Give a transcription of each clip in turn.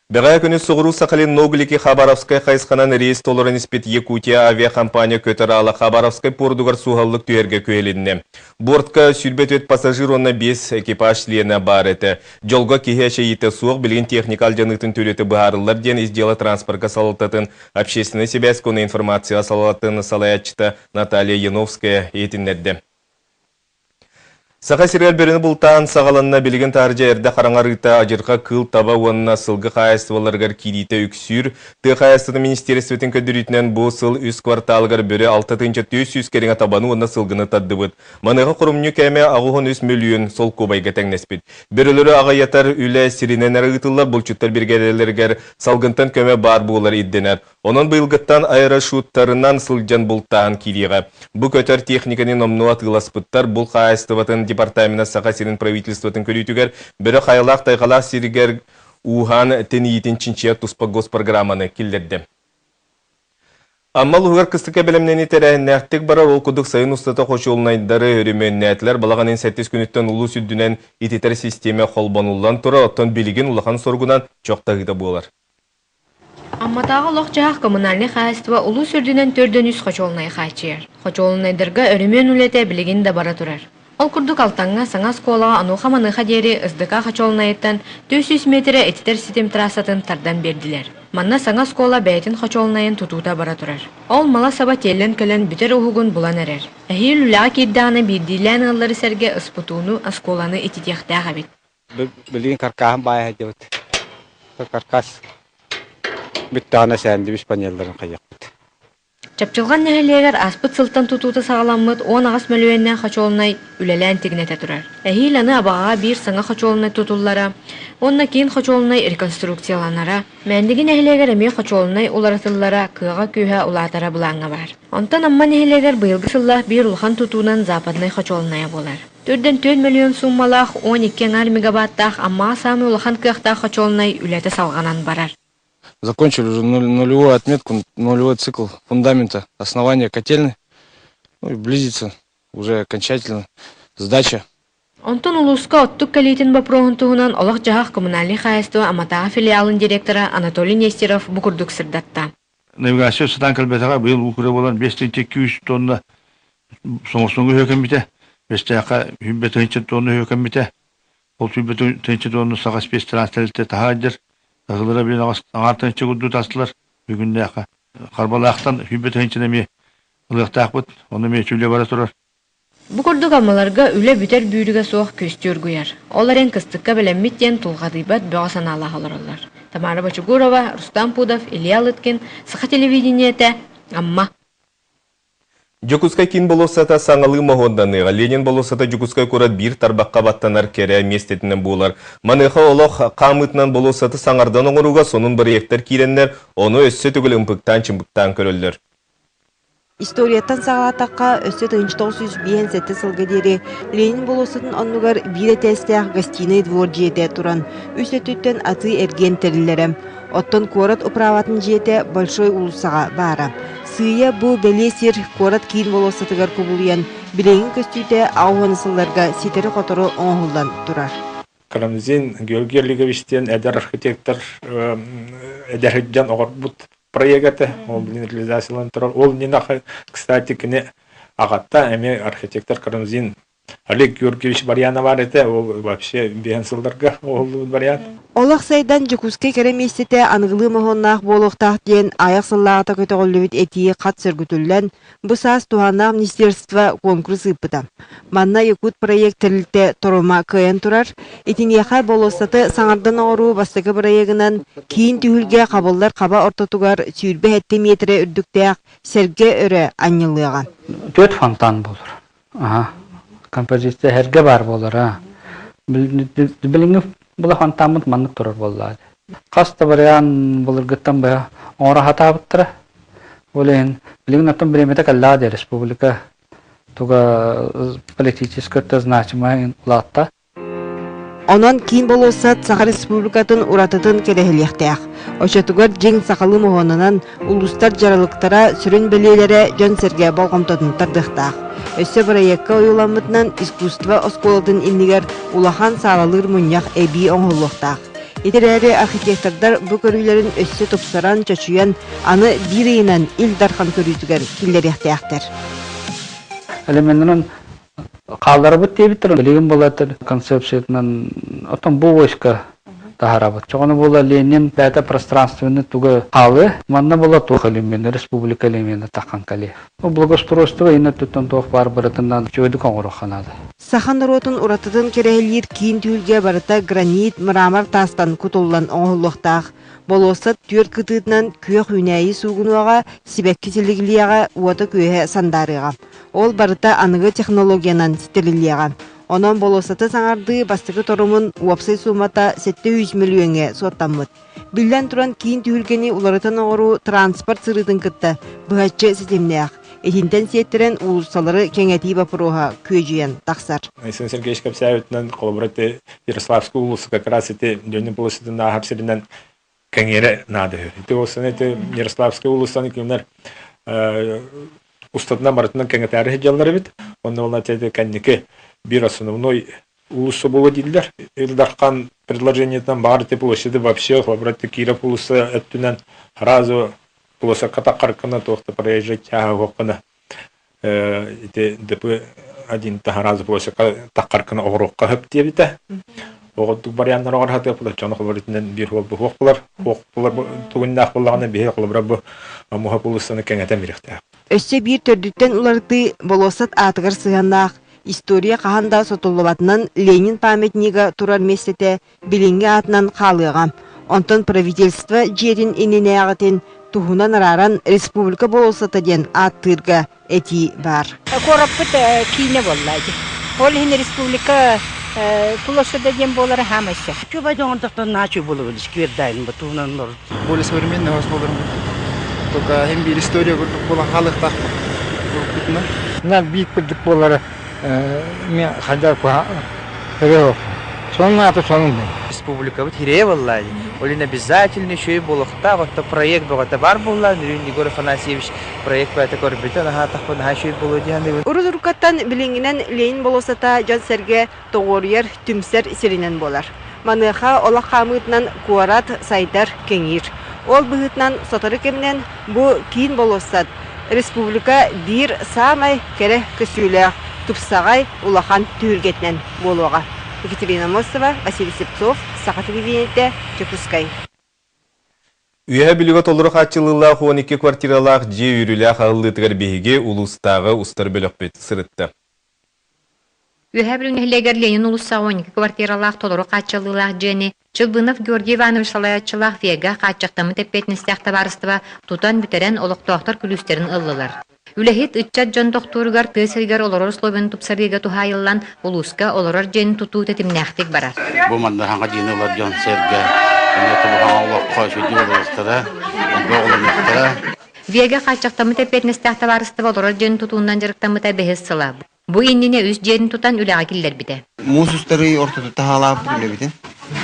Бәға күні сұғыру Сақалин Ноглики Хабаровскай қайсқанан рейс толырын іспет Якутия авиакомпания көтірі ала Хабаровскай пордугар суғаллық түйерге көйлінне. Бортқа сүрбет өт пассажир онна 5 экипаж лена бар еті. Жолға кехеше еті суық білген техникал жанытын төлеті бұғарылар ден издела транспортқа салататын общественный себясконы информация салатын салаятчыта Наталья Яновская етінлерді. Саға сериал беріні бұлтан сағаланына білген таржа әрді қараңарыта ажырға қыл таба онына сылғы қайыстываларғар кидейті үксүр. Ты қайыстыны министерстветін көдірітінен бұл сыл үз кварталғар бөрі 6-400 кереңа табаны онына сылғыны тадды бұд. Маныға құрымны кәме ағуғын 3 миллион сол көбайға тәңнеспет. Берілері ағаятар үлі сиренен әрғытылар бұлчыттар бергерлергер салғынтан көме бар болар идденер. Onun быйлгыттан аэрошуттарынан сылжан бұлтан кириға. Бұ көтер техниканын омну атыласпыттар бұл қайыстыватын департамента саға серін правительстватын көрітігер бірі қайлақ тайғалақ сирігер уған тенейтін чинчия тұспа госпрограмманы келдерді. Аммал ұғар кыстыққа білімнені тәрәйін нәқтік барар ол күдік сайын ұстата қошы олнайдары өрімен нәтілер балағанын 7 күніттен ұлы сүддінен ететер системе қолбанулан тұра оттан білген ұлақан соргунан жоқтағыда болар. Амматағы лоқ жағақ коммунальный қайыстыва ұлы сүрдінен төрден үз қочолынай қайчыр. Қочолынайдырға өрімен үлеті білеген де бара тұрар. Ол күрдік алтаңға саңа сколаға ануға маныға дері ұздыға қочолынайыттан 400 метрі этитер систем трассатын тардан берділер. Манна саңа скола бәйтін қочолынайын тұтута бара тұрар. Ол мала саба телен көлен бүтер ұғығын бұлан әрер. Әхейл үліға кеддағаны берділен ғалары сәрге ұспытуыны асколаны этитияқтаға бет. Білген қарқағын бай әдеуіт. Қарқас бүттағына сәнді биш панелдарын қайық бұд. Чапчылған нәхелегер аспыт сылтан тұтуыты сағаламыд 10 ағас мөлуеннен қачолынай үлелән тегінеті тұрар. Әхейл аны абаға бір саңа қачолынай тұтулара, онна кейін қачолынай реконструкцияланара, мәндігі нәхелегер әме қачолынай оларатылара кыға күйе ұлатара бұлаңа бар. Онтан амма нәхелегер бұйылғы сылла бір ұлған тұтуынан западнай қачолынaya болар. 4 миллион суммалақ 12 мегабаттақ амма самы ұлған күйақтақ қачолынай үлеті салғанан барар. Закончили уже нулевую отметку, нулевой цикл фундамента, основания котельной. Ну и близится уже окончательно сдача. Онтон улуска оттук калитин бапроғын туғынан олық жағақ коммунальный қайыстыва Аматаға филиалын директора Анатолий Нестеров бұқырдық сырдатта. Навигация сатан калбетаға бұйыл ұқыры болан 5-200 тонна соңғы өкім біте. 5-200 тонна өкім біте. Ол 200 тонна сағас 5 транстелітті тағадыр. Ағылыра бен ағартын іші күдді тастылар. Бүгінде ақа. Қарбалақтан хүбет өйінчіне ме ұлықтақ бұд. Оны ме чүле бара тұрар. Бұқырдық амаларға үлі бүтер бүйіріге соқ көстер көйер. Оларын кыстыққа білемметтен тұлғадыйбат бұғасан алақ оларылар. Тамара Бачугурова, Рустам Пудов, Илья Лыткин, Саха телевидениеті, Амма. Жукускай кин болосата саңалы мағонданыға. Ленин болосата Жукускай көрат бір тарбаққа баттанар кәрі местетінен болар. Маныға олық қамытынан болосаты саңардан оңыруға сонын бір ектер кейренлер, оны өссі түгіл ұмпықтан чымпықтан көрілдер. Историяттан сағатаққа өссі 1957 сылғы дері Ленин болосатын оннығар бір тәстіғ гостиный двор жете тұран. Үсі түттен аты әрген тәрілерім. Оттон корат управатын жете большой улысаға бара. Сыя бұ бәлесер корат кейін болосатығар көбілген білеген көстүйте ауғанысыларға сетері қотыры оңғылдан тұрар. Карамзин Георгий Олеговичтен әдер архитектор әдәріджан оғыр бұд проекты, ол білін реализациялан тұрар. Ол нені, кстати, кіне ағатта әме архитектор Карамзин Олег Георгиевич Барьяна бар еті, ол вообще бейінсылдарға ол Барьян. Олақ сайдан Жукускай кәреместеті анғылы мұғыннақ болуқтақ ден аяқ сыллағыта көті қолуыт әтейі қат сөргітілін бұсас туғанақ министерство конкурс ұпыда. Манна Якут проект тірілті тұрыма көйен тұрар, етінеқай болуыстаты саңардан оғыру бастықы проегінен кейін түйілге қабылдар қаба ортатуғар сүйірбе әтті метрі үрдіктәқ сәрге өрі аннылыға. 4 фонтан болыр. Композиция herge бар болар. Біліңі бұла фонтамыд маннық тұрар болады. Қаста барян болыр ғыттан бая оңыра хата бұттыра. Олейін білігін аттан біреметі кәллады республика туға политическі значимайын ұлатта. Онан кейін болусат Саха республикатын урататын керехелектәк. Ошатугар жең сақалы мұғанынан улустар жаралықтара сүрін білелері жөн серге болғымтадын тардықтақ. Өсі проектқа ойуламытынан искусство осколатын иннигер улахан сағалыр мұняқ әбей оңғылықтақ. Итерәре архитектордар бу көрүләрен өссө топсаран чачуян аны бирейнен ил дархан көрүтүгер киллерехтәхтер. Элементнен калдырып бит билген булат концепциянан отон бу войска тахарабыт. Чоғаны бола Ленин бәті пространственны туғы қалы, манна бола тоқ элементі, республика элементі таққан кәле. О благоустройство ине түттен тоқ бар барытынан жөйді қоңыры қанады. Сахан ротын уратыдын керәлер кейін түйілге барыта гранит, мрамор тастан күтоллан оңылықтақ. Болосат түрт кытыдынан күйек үнәйі суғынуаға, сибәк кетелігіліяға, уаты күйе сандарыға. Ол барыта анығы технологиянан стерилияға. Онон болосаты саңарды бастығы торумун уапсай сумата 700 миллионге соттаммыт. Билден туран кейін түйілгені уларытын оғыру транспорт сырытын кытта бұғатчы системнеяқ. Этинтен сеттерен улуссалары кеңети бапыруға көжүйен тақсар. Айсын Сергей Шкапсяевтен коллабораты Ярославскую улусы как раз эти дённый полосытын ағапсырынан кәңері нады. Это осын это Ярославская улусан кемнер устатына барытынан кәңетәрі жаллары бит. Онна олна тәді кәннеке bir основной улусы было дилер. Илдархан предложение там барды площади вообще хлопраты Киров улусы оттунан разу полоса катакаркана тохта проезжать тягокана. Это деп один разу полоса катакаркана огрокка хептебите. Огот варианттар огар хатып чана хлопратын бир хлопулар тугуннах боллаганы бе хлопрабы амуха полосаны кеңетем биректе. Өссе бир төрдүттен уларды болосат атыгар сыганнах история қағанда сотоллабатынан Ленин памятнига турар местете билинге атынан қалыға. Онтон правительство жерин инене ағытын туғынан араран республика болосата ден аттырға әти бар. Кораппыт кейіне боллайды. Ол хин республика площада ден болары хамасы. Чуба жоғандықтан начу болу біліш квердайын ба туғынан лор. Более современный возможно. Только хембир история была халых так. На бит піддік болары мен хадар куа перео сонна аты сонун республика вот хире валлади олин обязательно еще и болохта вот проект богата бар булла Егор Афанасьевич проект по этой корбите на хатах по нашей булодианы Урудуркаттан билингинен Ленин болосата жан серге тоғорьер түмсер сиринен болар. Маныха олақ қамытынан куарат сайдар кеңир. Ол бұғытнан сотары кемнен бұ кейін болосат. Республика бир самай кере көсүйлі Тупсагай улахан түйіргетнен болуға. Екатерина Мосова, Василий Сепцов, Сақа телевидениеде, Чекускай. Үйе білігі толыры қатчылылақ 12 квартиралақ же үрілі қағылытығыр бейге улыстағы ұстар бөлік бет сырытты. Үйе білігілегер Ленин улыстағы 12 квартиралақ толыры қатчылылақ жені Чылбынов Георгий Иванович Салаятчылақ вега қатчықтамы теппетністіяқта барыстыва тұтан бүтерен олықтуақтар күлістерін ыллылар. Үлехит ытчат жон доктургар тесергер олорор словен тупсарыга тухайыллан улуска олорор жен туту тетимнәхтик барар. Бу манда ханга жинылар жон серге. Эмнете бу ханга Аллах кайшы жибелестера. Боглымыктара. Вега качактамы тепетнестәхтә барысты олорор жен тутуундан жарыктамы бехес сыла. Бу иннине үз жен тутан үләгә киллер бите. Мусустары ортада тахалап биле битен.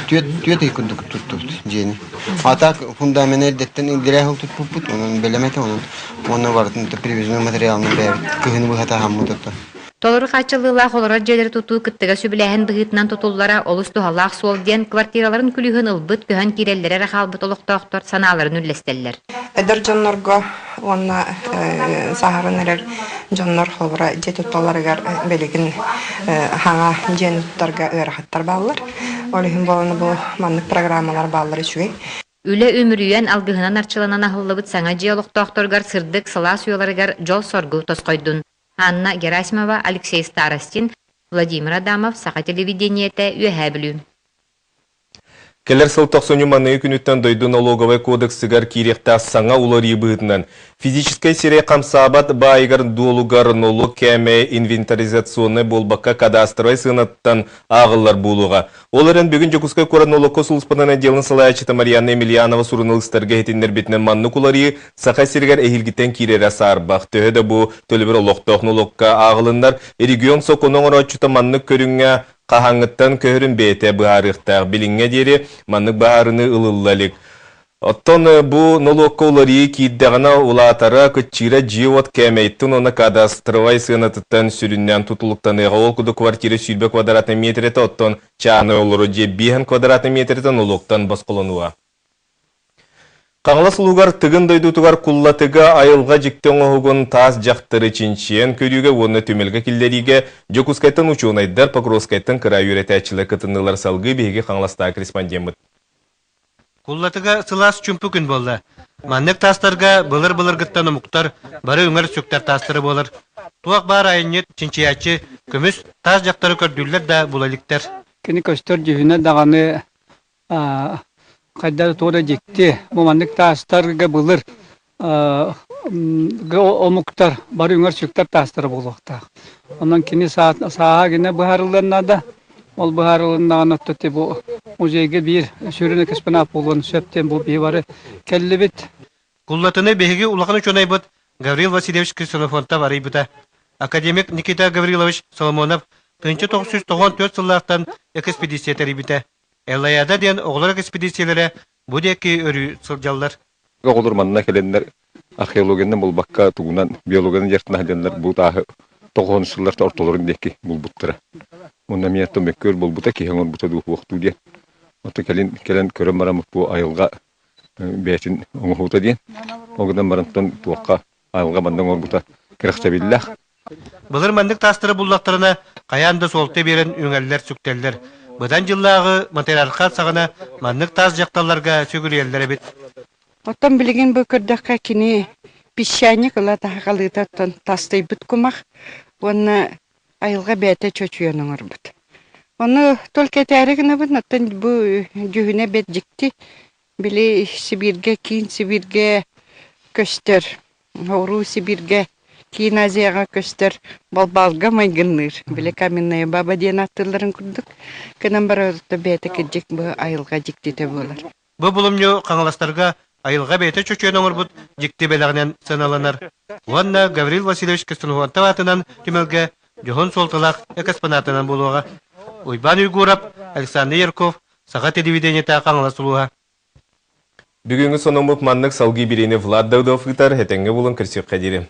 Түйет икүндүк тутту жени. Атак фундамент деттен индирехил тутпут, онун белемете онун бардын привезенный материалын бер. Кыгын быхата хаммутта. Толору качылыла олорор жерлер туту кыттыга сүбиләһен быгытнан тутуллара олусту халлах суол ден квартираларын күлүгөн ылбыт көһөн киреллере рахалбыт олоктоктор санааларын үллестеллер. Эдер жоннорго онна сахаранер жоннор холбара жетутталарыгар белигин хаңа женуттарга өрахаттар баллар. Олихин боланы бу маннык программалар баллар үчүгей. Үле өмүрүйен алгыһынан арчыланан ахыллыбыт саңа жиолоктоокторгар сырдык сыла суяларыгар жол соргу тоскойдун. Анна Герасимова, Алексей Старостин, Владимир Адамов, Сақа телевидениете, Үйәбілі. Келер сыл 90 маны күніттен дойды налоговый кодексігер керекті саңа улар ебігітінен. Физическай серия қамсабат байығар долугар налог кәме инвентаризационны болбаққа кадастровай сынаттан ағылар болуға. Оларын бүгін Жекускай кора налогқа сұлыспанына делін салаячыты Марьяна Емельянова сұрынылыстарға етіндер бетінен манны кулары сақа сергер әйілгітен керері сарбақ. Төхеді бұл төлібір олықтық налогқа ағылындар регион соқының ұрачыты манны көріңе Қахаңыттан көрін бейте бұғарықтақ білінге дері маннық бағарыны ұлылалік. Оттон бу налогка уларии кийддағына улаатара күтчира живот кәмейттін оны кадастровай сынатыттан сүріннен тутулуктан ол күді квартира сүйбе квадратный метреті оттон чаны олыру же 5 квадратный метреті налогтан басқолынуа. Қаңлас лугар тыгын дойдутугар куллатыга айылға жіктен оғығын тас жақтыры чинчен көріге оны төмелгі келдеріге жокускайттан учуынайдар Покровскайттан кыра үйретәчілі кытынылар салғы бейге қаңласта корреспондент. Куллатыга сылас чүмпі күн болды. Маннық тастарға былыр-былыр гыттан ұмықтар, бары өңір сөктер тастыры болыр. Туақ бар айынет, чинчиячы, көміс тас жақтары көрдүлер да бұлаліктер. Кені көстер жүхіне дағаны қайдары тоғыда жекті. Бұл маннық тастарға былыр ұмықтар, бары өңір сөктер тастыры болуқта. Онан кені саға кені бұхарыларына да, ол бұхарыларына тұтты бұл музейге бір сүріні кіспінап болуын сөптен бұл бейбары кәлі бет. Куллатыны бейге улақыны чонай бұд Гаврил Васильевич Ксенофонта барай бұта. Академик Никита Гаврилович Соломонов 1994 сыллақтан экспедиция тәрі біті. Элаяда ден оғылар экспедициялары бұдекі өрі сылжалдар. Оғылар манына келендер археологияны бұл баққа туғынан биологияны жертіна hadенлер бұл тағы 90 сылларда ортоларын декі бұл бұттыра. Онна мияттан беккөр бұл бұта кейхен бұта дух уақыту ден. Оты келен көрім марамық бұл айылға бәтін оңғута ден. Оғыдан барантан туаққа айылға бандан орбута кіріқта білләқ. Бұлыр мандық тастыры бұллақтарына қаянды солты берін өңәлілер сүктелдер. Бұдан жыллағы материалқа сағына мандық тас жақталарға сөгілерлері бет. Оттан білген бұл көрдіққа кені пищаник ұла тағалыда тастай бұт күмақ, оны айылға бәті чөчуен оңыр бұт. Оны толка тәрігіні бұд, оттан бұл жүхіне бәт жікті, білі Сибирге, кейін Сибирге көстер, Ору Сибирге, кейін Азияға көстер, балбалға майгынныр. Білі каменная баба ден аттыларын күрдік, кінім бар өтті бәті кәджік бұл айылға жікті де болар. Бұл бұлымню қаңыластарға айылға бәті чөчуен оңыр бұд жікті бәліғінен сыналанар. Онна Гаврил Васильевич Костенуанта атынан түмелге Жохон Солтылақ экспонатынан болуға. Уйбан Уйгурап, Александр Ярков, Саға телевидениета қаңыласылуға. Бүгінгі сонымып маннық салғы бірені Влад Даудов ұтар, әтәңгі болын кірсек қадері.